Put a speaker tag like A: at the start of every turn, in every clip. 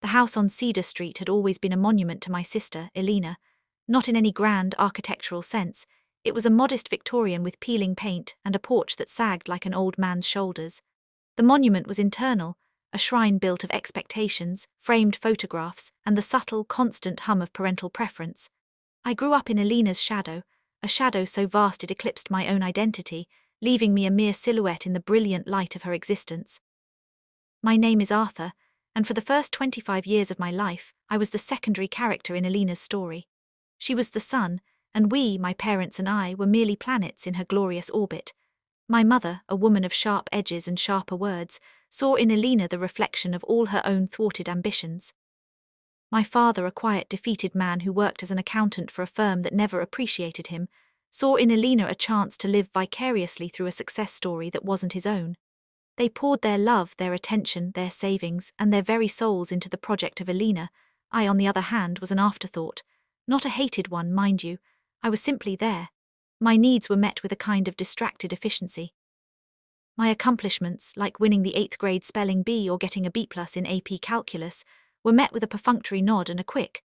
A: The house on Cedar Street had always been a monument to my sister, Elena. Not in any grand architectural sense, it was a modest Victorian with peeling paint and a porch that sagged like an old man's shoulders. The monument was internal, a shrine built of expectations, framed photographs, and the subtle, constant hum of parental preference. I grew up in Elena's shadow, a shadow so vast it eclipsed my own identity, leaving me a mere silhouette in the brilliant light of her existence. My name is Arthur, and for the first 25 years of my life, I was the secondary character in Elena's story. She was the sun, and we, my parents and I, were merely planets in her glorious orbit. My mother, a woman of sharp edges and sharper words, saw in Elena the reflection of all her own thwarted ambitions. My father, a quiet, defeated man who worked as an accountant for a firm that never appreciated him, saw in Elena a chance to live vicariously through a success story that wasn't his own. They poured their love, their attention, their savings, and their very souls into the project of Elena. I, on the other hand, was an afterthought. Not a hated one, mind you. I was simply there. My needs were met with a kind of distracted efficiency. My accomplishments, like winning the 8th grade spelling bee or getting a B+ in AP Calculus, were met with a perfunctory nod and a quick,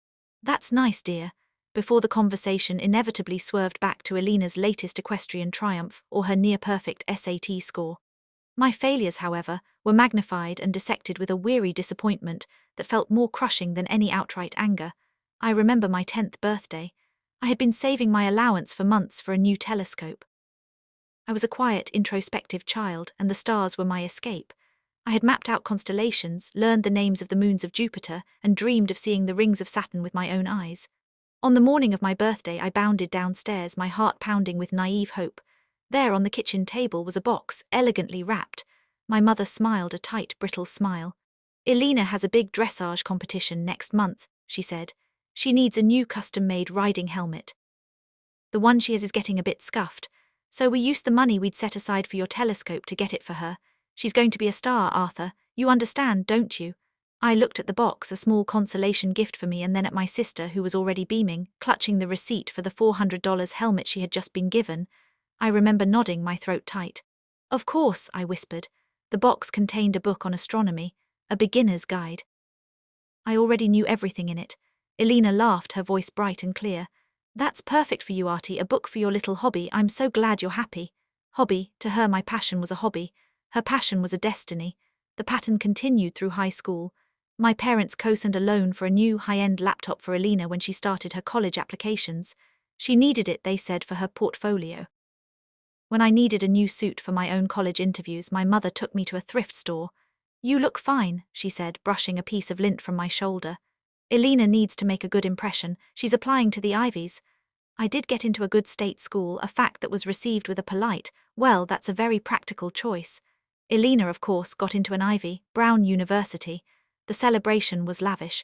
A: "That's nice, dear," before the conversation inevitably swerved back to Elena's latest equestrian triumph or her near-perfect SAT score. My failures, however, were magnified and dissected with a weary disappointment that felt more crushing than any outright anger. I remember my 10th birthday. I had been saving my allowance for months for a new telescope. I was a quiet, introspective child, and the stars were my escape. I had mapped out constellations, learned the names of the moons of Jupiter, and dreamed of seeing the rings of Saturn with my own eyes. On the morning of my birthday, I bounded downstairs, my heart pounding with naive hope. There on the kitchen table was a box, elegantly wrapped. My mother smiled a tight, brittle smile. "Elena has a big dressage competition next month," she said. "She needs a new custom-made riding helmet. The one she has is getting a bit scuffed, so we used the money we'd set aside for your telescope to get it for her. She's going to be a star, Arthur. You understand, don't you?" I looked at the box, a small consolation gift for me, and then at my sister, who was already beaming, clutching the receipt for the $400 helmet she had just been given. I remember nodding, my throat tight. "Of course," I whispered. The box contained a book on astronomy, a beginner's guide. I already knew everything in it. Elena laughed, her voice bright and clear. "That's perfect for you, Artie, a book for your little hobby. I'm so glad you're happy." Hobby, to her my passion was a hobby. Her passion was a destiny. The pattern continued through high school. My parents co-signed a loan for a new high-end laptop for Elena when she started her college applications. She needed it, they said, for her portfolio. When I needed a new suit for my own college interviews, my mother took me to a thrift store. "You look fine," she said, brushing a piece of lint from my shoulder. "Elena needs to make a good impression. She's applying to the Ivies." I did get into a good state school, a fact that was received with a polite, "Well, that's a very practical choice." Elena, of course, got into an Ivy, Brown University. The celebration was lavish.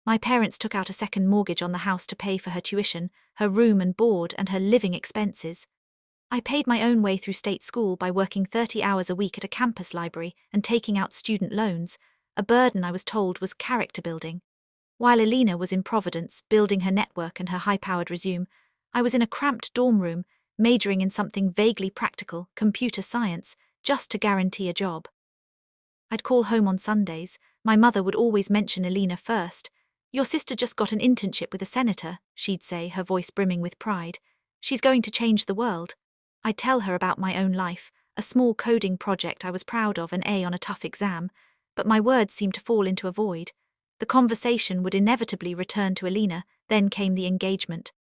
A: My parents took out a second mortgage on the house to pay for her tuition, her room and board, and her living expenses. I paid my own way through state school by working 30 hours a week at a campus library and taking out student loans, a burden I was told was character building. While Elena was in Providence, building her network and her high-powered resume, I was in a cramped dorm room, majoring in something vaguely practical, computer science, just to guarantee a job. I'd call home on Sundays. My mother would always mention Elena first. "Your sister just got an internship with a senator," she'd say, her voice brimming with pride. "She's going to change the world." I'd tell her about my own life, a small coding project I was proud of, an A on a tough exam, but my words seemed to fall into a void. The conversation would inevitably return to Elena, then came the engagement.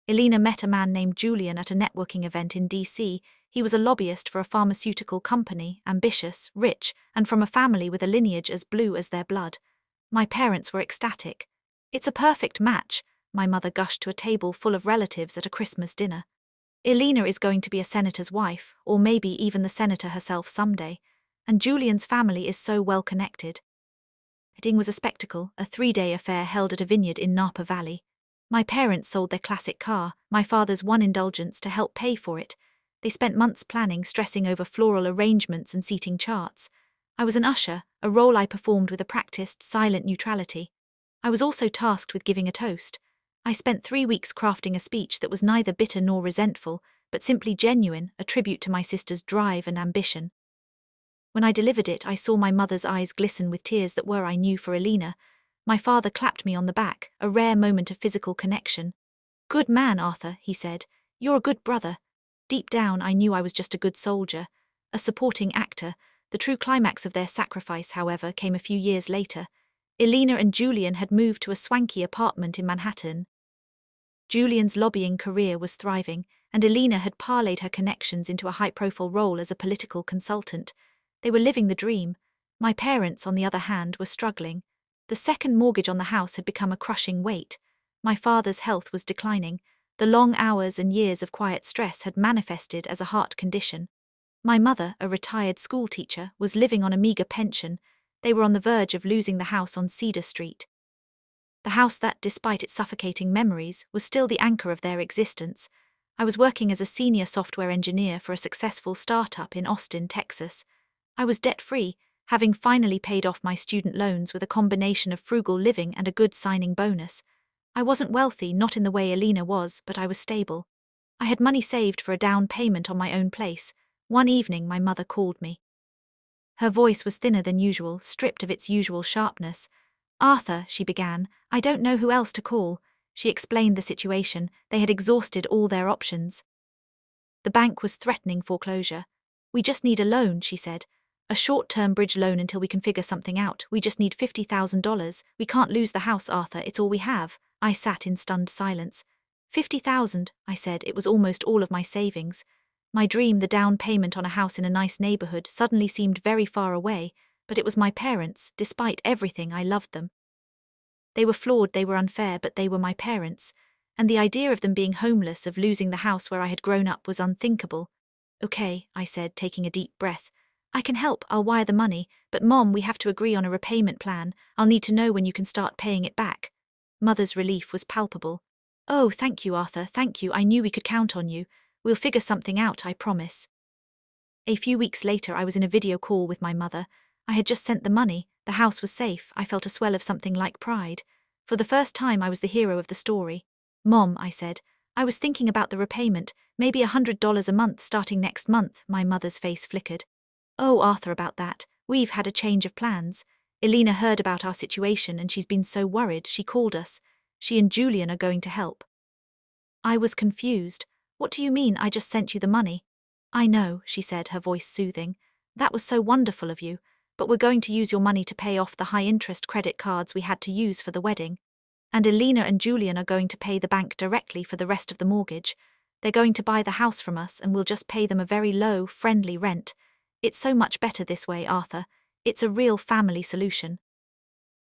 A: Elena met a man named Julian at a networking event in DC. He was a lobbyist for a pharmaceutical company, ambitious, rich, and from a family with a lineage as blue as their blood. My parents were ecstatic. "It's a perfect match," my mother gushed to a table full of relatives at a Christmas dinner. "Elena is going to be a senator's wife, or maybe even the senator herself someday, and Julian's family is so well connected." The wedding was a spectacle, a 3-day affair held at a vineyard in Napa Valley. My parents sold their classic car, my father's one indulgence, to help pay for it. They spent months planning, stressing over floral arrangements and seating charts. I was an usher, a role I performed with a practiced, silent neutrality. I was also tasked with giving a toast. I spent 3 weeks crafting a speech that was neither bitter nor resentful, but simply genuine, a tribute to my sister's drive and ambition. When I delivered it, I saw my mother's eyes glisten with tears that were, I knew, for Elena. My father clapped me on the back, a rare moment of physical connection. "Good man, Arthur," he said. "You're a good brother." Deep down, I knew I was just a good soldier, a supporting actor. The true climax of their sacrifice, however, came a few years later. Elena and Julian had moved to a swanky apartment in Manhattan. Julian's lobbying career was thriving, and Elena had parlayed her connections into a high-profile role as a political consultant. They were living the dream. My parents, on the other hand, were struggling. The second mortgage on the house had become a crushing weight. My father's health was declining. The long hours and years of quiet stress had manifested as a heart condition. My mother, a retired schoolteacher, was living on a meager pension. They were on the verge of losing the house on Cedar Street. The house that, despite its suffocating memories, was still the anchor of their existence. I was working as a senior software engineer for a successful startup in Austin, Texas. I was debt-free, having finally paid off my student loans with a combination of frugal living and a good signing bonus. I wasn't wealthy, not in the way Elena was, but I was stable. I had money saved for a down payment on my own place. One evening, my mother called me. Her voice was thinner than usual, stripped of its usual sharpness. "Arthur," she began, "I don't know who else to call." She explained the situation. They had exhausted all their options. The bank was threatening foreclosure. "We just need a loan," she said. "A short-term bridge loan until we can figure something out. We just need $50,000. We can't lose the house, Arthur. It's all we have." I sat in stunned silence. 50,000, I said. It was almost all of my savings. My dream, the down payment on a house in a nice neighborhood, suddenly seemed very far away, but it was my parents. Despite everything, I loved them. They were flawed, they were unfair, but they were my parents. And the idea of them being homeless, of losing the house where I had grown up, was unthinkable. "Okay," I said, taking a deep breath. "I can help, I'll wire the money, but Mom, we have to agree on a repayment plan. I'll need to know when you can start paying it back." Mother's relief was palpable. "Oh, thank you, Arthur, thank you. I knew we could count on you. We'll figure something out, I promise." A few weeks later, I was in a video call with my mother. I had just sent the money. The house was safe. I felt a swell of something like pride. For the first time, I was the hero of the story. "Mom," I said, "I was thinking about the repayment, maybe $100 a month starting next month." My mother's face flickered. "Oh, Arthur, about that. We've had a change of plans. Elena heard about our situation and she's been so worried, she called us. She and Julian are going to help." I was confused. "What do you mean? I just sent you the money." "I know," she said, her voice soothing. "That was so wonderful of you. But we're going to use your money to pay off the high-interest credit cards we had to use for the wedding. And Elena and Julian are going to pay the bank directly for the rest of the mortgage. They're going to buy the house from us and we'll just pay them a very low, friendly rent. It's so much better this way, Arthur. It's a real family solution."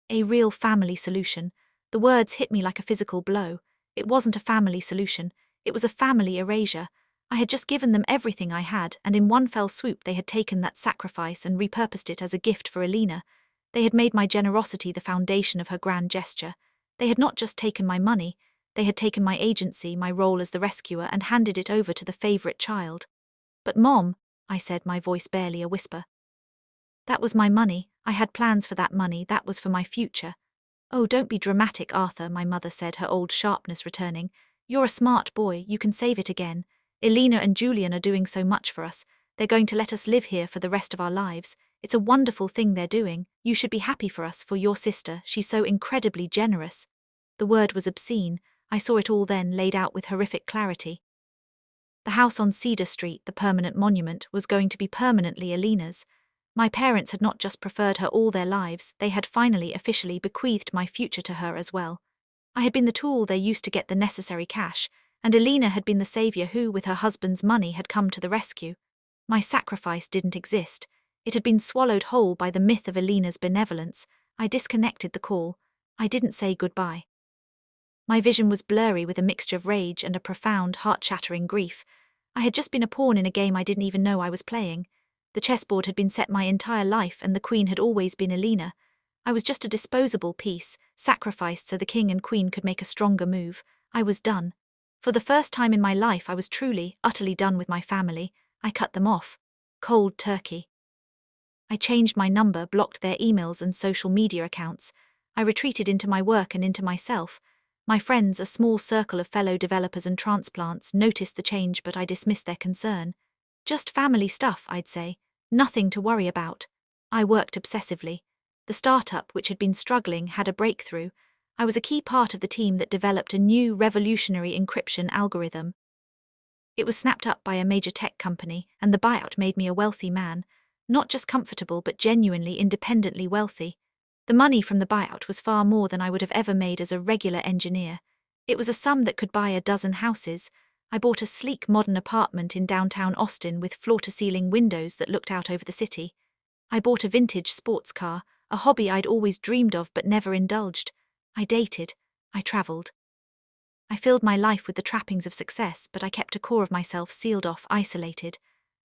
A: A real family solution. The words hit me like a physical blow. It wasn't a family solution. It was a family erasure. I had just given them everything I had, and in one fell swoop they had taken that sacrifice and repurposed it as a gift for Elena. They had made my generosity the foundation of her grand gesture. They had not just taken my money, they had taken my agency, my role as the rescuer, and handed it over to the favorite child. "But Mom," I said, my voice barely a whisper. "That was my money. I had plans for that money. That was for my future." "Oh, don't be dramatic, Arthur," my mother said, her old sharpness returning. "You're a smart boy. You can save it again. Elena and Julian are doing so much for us. They're going to let us live here for the rest of our lives. It's a wonderful thing they're doing. You should be happy for us, for your sister. She's so incredibly generous." The word was obscene. I saw it all then, laid out with horrific clarity. The house on Cedar Street, the permanent monument, was going to be permanently Elena's. My parents had not just preferred her all their lives, they had finally officially bequeathed my future to her as well. I had been the tool they used to get the necessary cash, and Elena had been the savior who, with her husband's money, had come to the rescue. My sacrifice didn't exist. It had been swallowed whole by the myth of Elena's benevolence. I disconnected the call. I didn't say goodbye. My vision was blurry with a mixture of rage and a profound, heart-shattering grief. I had just been a pawn in a game I didn't even know I was playing. The chessboard had been set my entire life, and the queen had always been Elena. I was just a disposable piece, sacrificed so the king and queen could make a stronger move. I was done. For the first time in my life, I was truly, utterly done with my family. I cut them off. Cold turkey. I changed my number, blocked their emails and social media accounts. I retreated into my work and into myself. My friends, a small circle of fellow developers and transplants, noticed the change, but I dismissed their concern. "Just family stuff," I'd say. Nothing to worry about. I worked obsessively. The startup, which had been struggling, had a breakthrough. I was a key part of the team that developed a new revolutionary encryption algorithm. It was snapped up by a major tech company, and the buyout made me a wealthy man. Not just comfortable, but genuinely independently wealthy. The money from the buyout was far more than I would have ever made as a regular engineer. It was a sum that could buy a dozen houses. I bought a sleek modern apartment in downtown Austin with floor-to-ceiling windows that looked out over the city. I bought a vintage sports car, a hobby I'd always dreamed of but never indulged. I dated. I traveled. I filled my life with the trappings of success, but I kept a core of myself sealed off, isolated.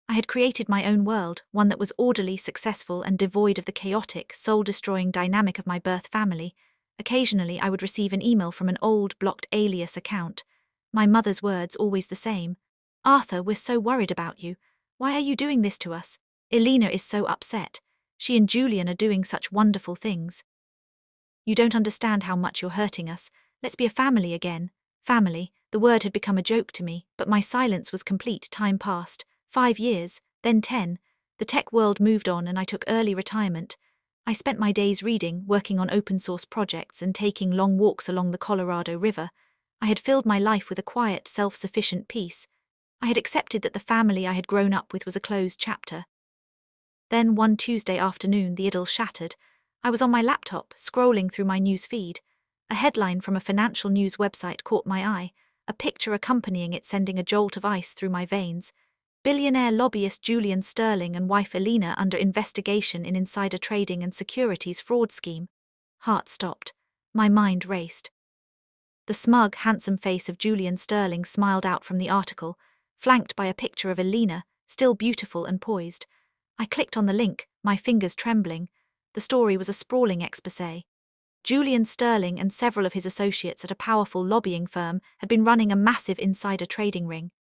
A: I had created my own world, one that was orderly, successful, and devoid of the chaotic, soul-destroying dynamic of my birth family. Occasionally, I would receive an email from an old, blocked alias account. My mother's words, always the same. "Arthur, we're so worried about you. Why are you doing this to us? Elena is so upset. She and Julian are doing such wonderful things. You don't understand how much you're hurting us. Let's be a family again." Family, the word had become a joke to me, but my silence was complete. Time passed. 5 years, then 10. The tech world moved on and I took early retirement. I spent my days reading, working on open source projects, and taking long walks along the Colorado River. I had filled my life with a quiet, self-sufficient peace. I had accepted that the family I had grown up with was a closed chapter. Then one Tuesday afternoon, the idyll shattered. I was on my laptop, scrolling through my news feed. A headline from a financial news website caught my eye, a picture accompanying it sending a jolt of ice through my veins. Billionaire lobbyist Julian Sterling and wife Elena under investigation in insider trading and securities fraud scheme. Heart stopped. My mind raced. The smug, handsome face of Julian Sterling smiled out from the article, flanked by a picture of Elena, still beautiful and poised. I clicked on the link, my fingers trembling. The story was a sprawling exposé. Julian Sterling and several of his associates at a powerful lobbying firm had been running a massive insider trading ring.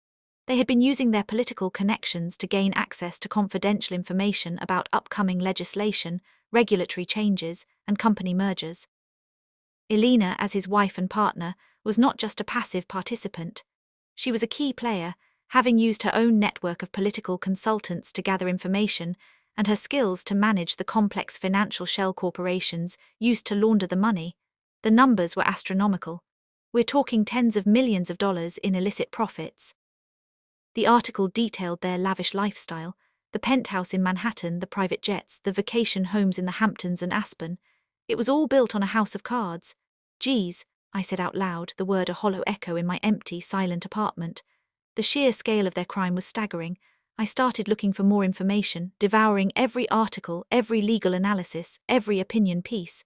A: They had been using their political connections to gain access to confidential information about upcoming legislation, regulatory changes, and company mergers. Elena, as his wife and partner, was not just a passive participant. She was a key player, having used her own network of political consultants to gather information and her skills to manage the complex financial shell corporations used to launder the money. The numbers were astronomical. We're talking tens of millions of dollars in illicit profits. The article detailed their lavish lifestyle, the penthouse in Manhattan, the private jets, the vacation homes in the Hamptons and Aspen. It was all built on a house of cards. Geez, I said out loud, the word a hollow echo in my empty, silent apartment. The sheer scale of their crime was staggering. I started looking for more information, devouring every article, every legal analysis, every opinion piece.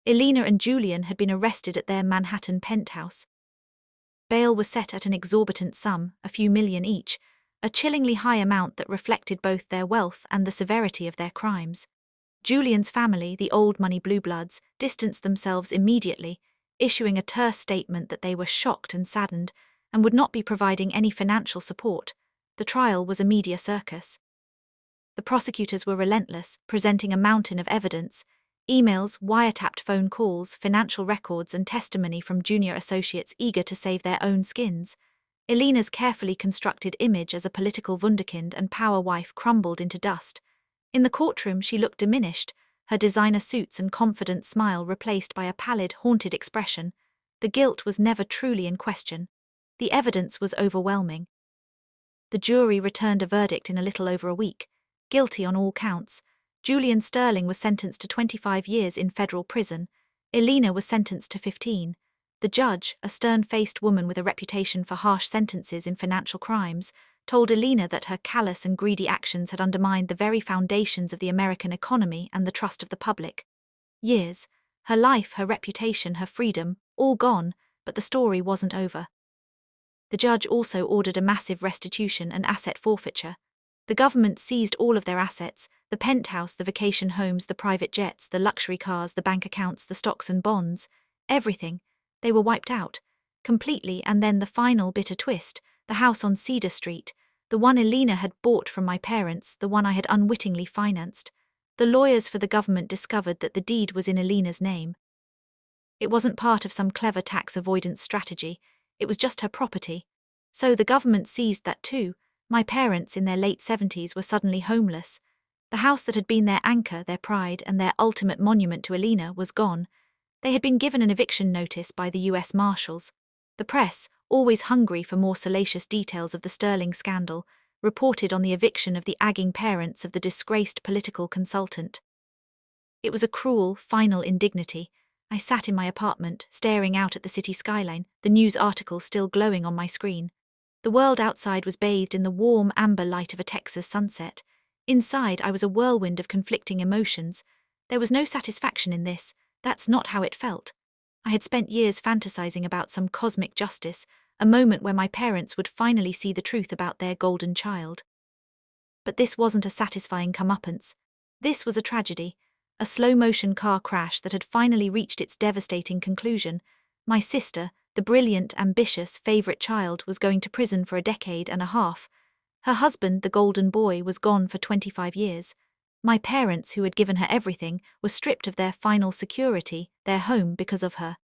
A: Elena and Julian had been arrested at their Manhattan penthouse. Bail was set at an exorbitant sum, a few million each, a chillingly high amount that reflected both their wealth and the severity of their crimes. Julian's family, the old money blue bloods, distanced themselves immediately, issuing a terse statement that they were shocked and saddened and would not be providing any financial support. The trial was a media circus. The prosecutors were relentless, presenting a mountain of evidence: emails, wiretapped phone calls, financial records, and testimony from junior associates eager to save their own skins. Elena's carefully constructed image as a political wunderkind and power wife crumbled into dust. In the courtroom, she looked diminished, her designer suits and confident smile replaced by a pallid, haunted expression. The guilt was never truly in question. The evidence was overwhelming. The jury returned a verdict in a little over a week. Guilty on all counts. Julian Sterling was sentenced to 25 years in federal prison. Elena was sentenced to 15. The judge, a stern-faced woman with a reputation for harsh sentences in financial crimes, told Elena that her callous and greedy actions had undermined the very foundations of the American economy and the trust of the public. Years, her life, her reputation, her freedom, all gone, but the story wasn't over. The judge also ordered a massive restitution and asset forfeiture. The government seized all of their assets: the penthouse, the vacation homes, the private jets, the luxury cars, the bank accounts, the stocks and bonds. Everything. They were wiped out. Completely. And then the final bitter twist: the house on Cedar Street, the one Elena had bought from my parents, the one I had unwittingly financed. The lawyers for the government discovered that the deed was in Elena's name. It wasn't part of some clever tax avoidance strategy. It was just her property. So the government seized that too. My parents, in their late 70s, were suddenly homeless. The house that had been their anchor, their pride, and their ultimate monument to Elena was gone. They had been given an eviction notice by the US Marshals. The press, always hungry for more salacious details of the Sterling scandal, reported on the eviction of the agging parents of the disgraced political consultant. It was a cruel, final indignity. I sat in my apartment, staring out at the city skyline, the news article still glowing on my screen. The world outside was bathed in the warm, amber light of a Texas sunset. Inside, I was a whirlwind of conflicting emotions. There was no satisfaction in this. That's not how it felt. I had spent years fantasizing about some cosmic justice, a moment where my parents would finally see the truth about their golden child. But this wasn't a satisfying comeuppance. This was a tragedy, a slow-motion car crash that had finally reached its devastating conclusion. My sister, the brilliant, ambitious, favorite child, was going to prison for a decade and a half. Her husband, the golden boy, was gone for 25 years. My parents, who had given her everything, were stripped of their final security, their home, because of her.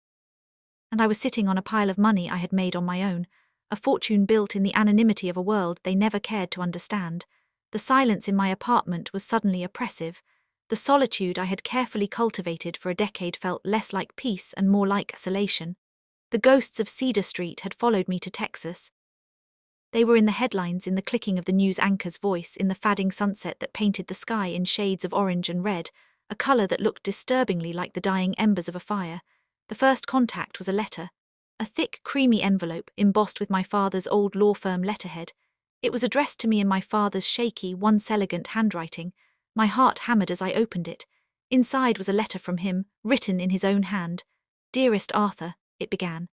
A: And I was sitting on a pile of money I had made on my own, a fortune built in the anonymity of a world they never cared to understand. The silence in my apartment was suddenly oppressive. The solitude I had carefully cultivated for a decade felt less like peace and more like isolation. The ghosts of Cedar Street had followed me to Texas. They were in the headlines, in the clicking of the news anchor's voice, in the fading sunset that painted the sky in shades of orange and red, a color that looked disturbingly like the dying embers of a fire. The first contact was a letter, a thick, creamy envelope embossed with my father's old law firm letterhead. It was addressed to me in my father's shaky, once-elegant handwriting. My heart hammered as I opened it. Inside was a letter from him, written in his own hand. "Dearest Arthur," it began.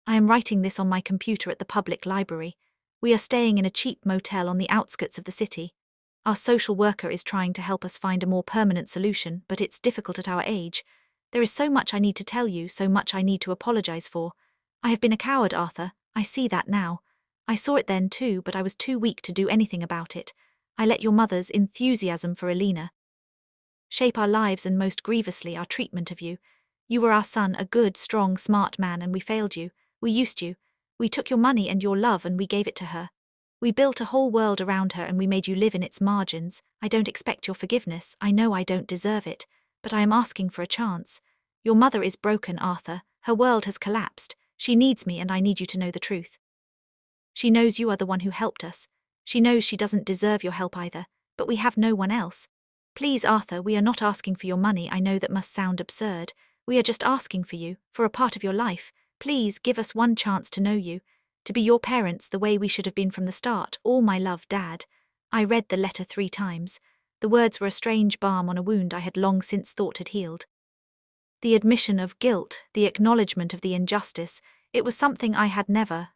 A: "I am writing this on my computer at the public library. We are staying in a cheap motel on the outskirts of the city. Our social worker is trying to help us find a more permanent solution, but it's difficult at our age. There is so much I need to tell you, so much I need to apologize for. I have been a coward, Arthur. I see that now. I saw it then too, but I was too weak to do anything about it. I let your mother's enthusiasm for Elena shape our lives and most grievously our treatment of you. You were our son, a good, strong, smart man, and we failed you. We used you. We took your money and your love and we gave it to her. We built a whole world around her and we made you live in its margins. I don't expect your forgiveness. I know I don't deserve it, but I am asking for a chance. Your mother is broken, Arthur. Her world has collapsed. She needs me and I need you to know the truth. She knows you are the one who helped us. She knows she doesn't deserve your help either, but we have no one else. Please, Arthur, we are not asking for your money. I know that must sound absurd. We are just asking for you, for a part of your life. Please give us one chance to know you, to be your parents the way we should have been from the start. All my love, Dad." I read the letter 3 times. The words were a strange balm on a wound I had long since thought had healed. The admission of guilt, the acknowledgement of the injustice, it was something I had never,